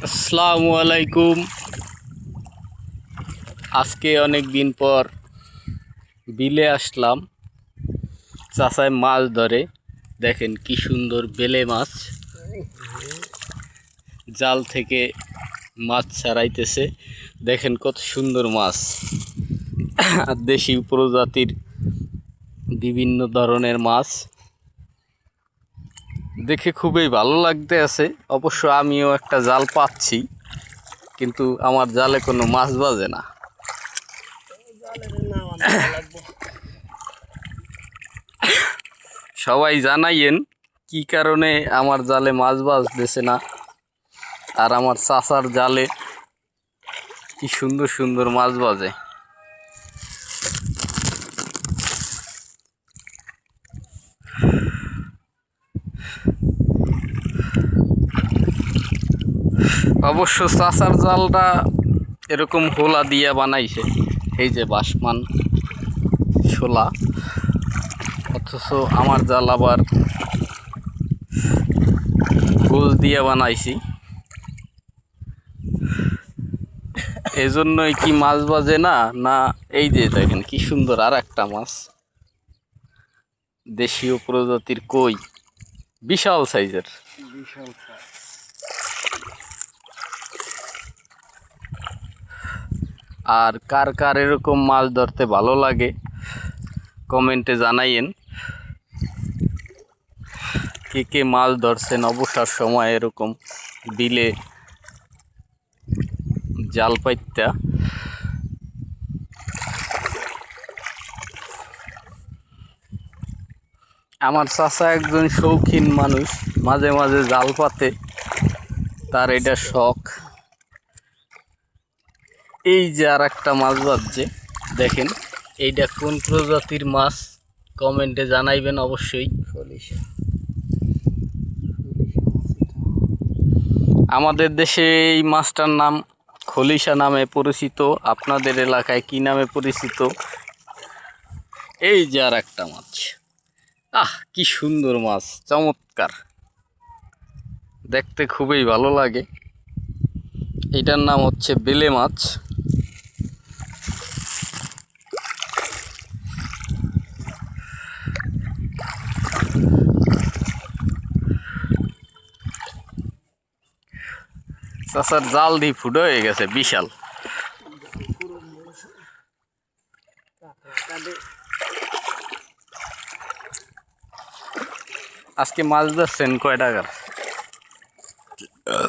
আসসালামু আলাইকুম। আজকে অনেক দিন পর বিলে আসলাম। চাচায় মাছ ধরে, দেখেন কি সুন্দর বেলে মাছ। জাল থেকে মাছ ছাড়াইতেছে, দেখেন কত সুন্দর মাছ। আর দেশি প্রজাতির বিভিন্ন ধরনের মাছ দেখে খুবই ভালো লাগতে আছে। অবশ্য আমিও একটা জাল পাচ্ছি, কিন্তু আমার জালে কোনো মাছ বাজে না। সবাই জানাইয়েন কি কারণে আমার জালে মাছ বাজতেছে না, আর আমার চাচার জালে কি সুন্দর সুন্দর মাছ বাজে। অবশ্য চাচার জালটা এরকম হোলা দিয়া বানাইছে, এই যে বাসমান ছোলা। অথচ আমার জাল আবার গোল দিয়া বানাইছি। এজন্যই কি মাছ বাজে না, না এই যে দেখেন কি সুন্দর আর একটা মাছ, দেশীয় প্রজাতির কই, বিশাল সাইজের। আর কার কার এরকম মাছ ধরতে ভালো লাগে কমেন্টে জানাইয়েন। কে কে মাছ ধরছেন অবসর সময় এরকম বিলে জাল পাইতা। আমার চাচা একজন শৌখিন মানুষ, মাঝে মাঝে জাল পাতে, তার এটা শখ। এই যে আর একটা মাছ বাজছে, দেখেন এইটা কোন প্রজাতির মাছ কমেন্টে জানাইবেন অবশ্যই। আমাদের দেশে এই মাছটার নাম খলিশা নামে পরিচিত। আপনাদের এলাকায় কি নামে পরিচিত? এই যে আর একটা মাছ, কি সুন্দর মাছ, চমৎকার, দেখতে খুবই ভালো লাগে। এটার নাম হচ্ছে বেলে মাছ। চাচার জাল দিয়ে ফুটো হয়ে গেছে বিশাল। আজকে মাছ ধরছেন কয় টাকার?